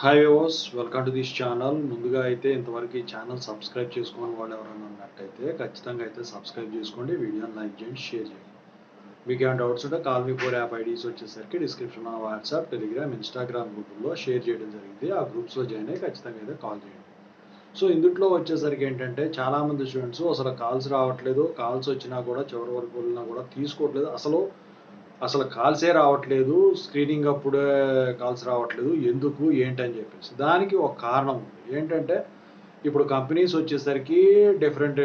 Hi viewers, welcome to this channel. ముందుగా అయితే ఇంతవరకు ఈ ఛానల్ సబ్స్క్రైబ్ చేసుకోని వాళ్ళు ఎవరైనా ఉన్నట్టయితే ఖచ్చితంగా అయితే సబ్స్క్రైబ్ చేసుకోండి, వీడియోని లైక్ చేయండి, షేర్ చేయండి. మీకు ఏమైనా డౌట్స్ ఉంటే call me four app IDs వచ్చేసరికి డిస్క్రిప్షన్లో వాట్సాప్, టెలిగ్రామ్, ఇన్స్టాగ్రామ్ గ్రూపుల్లో షేర్ చేయడం జరిగింది. ఆ గ్రూప్స్లో జాయిన్ అయ్యి ఖచ్చితంగా అయితే కాల్ చేయండి. సో ఇందులో వచ్చేసరికి ఏంటంటే చాలామంది స్టూడెంట్స్ అసలు కాల్స్ రావట్లేదు, కాల్స్ వచ్చినా కూడా చివరి వరకు వెళ్ళినా కూడా తీసుకోవట్లేదు. అసలు కాల్సే రావట్లేదు, స్క్రీనింగ్ అప్పుడే కాల్స్ రావట్లేదు, ఎందుకు ఏంటి అని చెప్పేసి దానికి ఒక కారణం ఉంది. ఏంటంటే ఇప్పుడు కంపెనీస్ వచ్చేసరికి డిఫరెంట్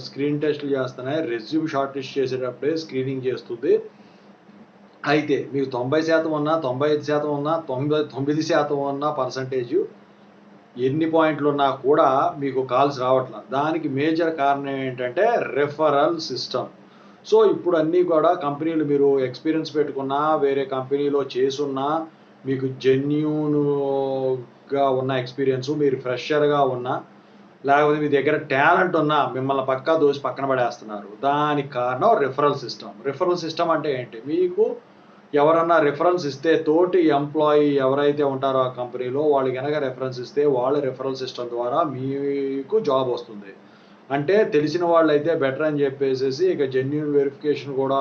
స్క్రీన్ టెస్ట్లు చేస్తున్నాయి. రెజ్యూమ్ షార్ట్ లిస్ట్ చేసేటప్పుడే స్క్రీనింగ్ చేస్తుంది. అయితే మీకు 90% ఉన్నా, 95% ఉన్నా, 99% ఉన్నా పర్సంటేజ్ ఎన్ని పాయింట్లు ఉన్నా కూడా మీకు కాల్స్ రావట్లేదు. దానికి మేజర్ కారణం ఏంటంటే రెఫరల్ సిస్టమ్. సో ఇప్పుడు అన్నీ కూడా కంపెనీలు మీరు ఎక్స్పీరియన్స్ పెట్టుకున్నా, వేరే కంపెనీలో చేసున్నా, మీకు జెన్యూన్గా ఉన్న ఎక్స్పీరియన్స్, మీరు ఫ్రెషర్గా ఉన్నా, లేకపోతే మీ దగ్గర టాలెంట్ ఉన్నా మిమ్మల్ని పక్కా దోసి పక్కన పడేస్తున్నారు. దానికి కారణం రిఫరల్ సిస్టమ్. రిఫరల్ సిస్టమ్ అంటే ఏంటి? మీకు ఎవరన్నా రిఫరెన్స్ ఇస్తే, తోటి ఎంప్లాయీ ఎవరైతే ఉంటారో ఆ కంపెనీలో వాళ్ళు కనుక రిఫరెన్స్ ఇస్తే, వాళ్ళ రిఫరల్ సిస్టమ్ ద్వారా మీకు జాబ్ వస్తుంది. అంటే తెలిసిన వాళ్ళైతే బెటర్ అని చెప్పేసి ఇక జెన్యూన్ వెరిఫికేషన్ కూడా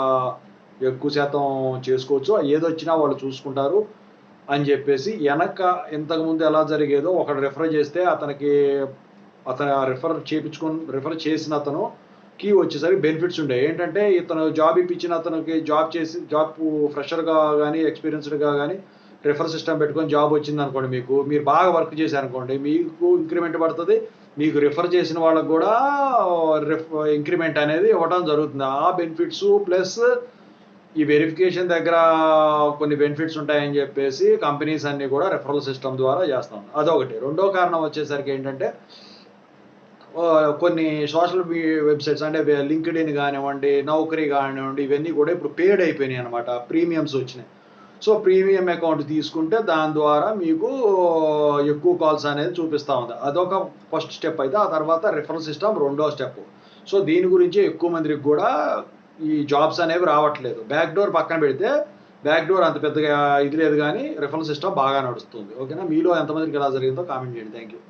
ఎక్కువ శాతం చేసుకోవచ్చు. ఏదొచ్చినా వాళ్ళు చూసుకుంటారు అని చెప్పేసి ఇంతకుముందు ఎలా జరిగేదో ఒకడు రిఫర్ చేస్తే అతను రిఫర్ చేసిన అతనుకి వచ్చేసరికి బెనిఫిట్స్ ఉండేవి. ఏంటంటే ఇతను జాబ్ ఇప్పించిన అతనికి జాబ్ ఫ్రెషర్గా కానీ ఎక్స్పీరియన్స్డ్గా కానీ రిఫర్ సిస్టమ్ పెట్టుకొని జాబ్ వచ్చింది అనుకోండి, మీరు బాగా వర్క్ చేశారనుకోండి, మీకు ఇంక్రిమెంట్ పడుతుంది. మీకు రిఫర్ చేసిన వాళ్ళకు కూడా ఇంక్రిమెంట్ అనేది ఇవ్వడం జరుగుతుంది. ఆ బెనిఫిట్స్ ప్లస్ ఈ వెరిఫికేషన్ దగ్గర కొన్ని బెనిఫిట్స్ ఉంటాయని చెప్పేసి కంపెనీస్ అన్నీ కూడా రిఫరల్ సిస్టమ్ ద్వారా చేస్తాం. అదొకటి. రెండో కారణం వచ్చేసరికి ఏంటంటే కొన్ని సోషల్ వెబ్సైట్స్ అంటే లింక్డ్ఇన్ కానివ్వండి, నౌకరీ కానివ్వండి, ఇవన్నీ కూడా ఇప్పుడు పేడ్ అయిపోయినాయి అనమాట. ప్రీమియమ్స్ వచ్చినాయి. సో ప్రీమియం అకౌంట్ తీసుకుంటే దాని ద్వారా మీకు ఎక్కువ కాల్స్ అనేది చూపిస్తూ ఉంది. అదొక ఫస్ట్ స్టెప్. అయితే ఆ తర్వాత రిఫరల్ సిస్టమ్ రెండో స్టెప్. సో దీని గురించి ఎక్కువ మందికి కూడా ఈ జాబ్స్ అనేవి రావట్లేదు. బ్యాక్ డోర్ పక్కన పెడితే బ్యాక్ డోర్ అంత పెద్దగా ఇది లేదు, కానీ రిఫరల్ సిస్టమ్ బాగా నడుస్తుంది. ఓకేనా? మీలో ఎంతమందికి ఎలా జరిగిందో కామెంట్ చేయండి. Thank you.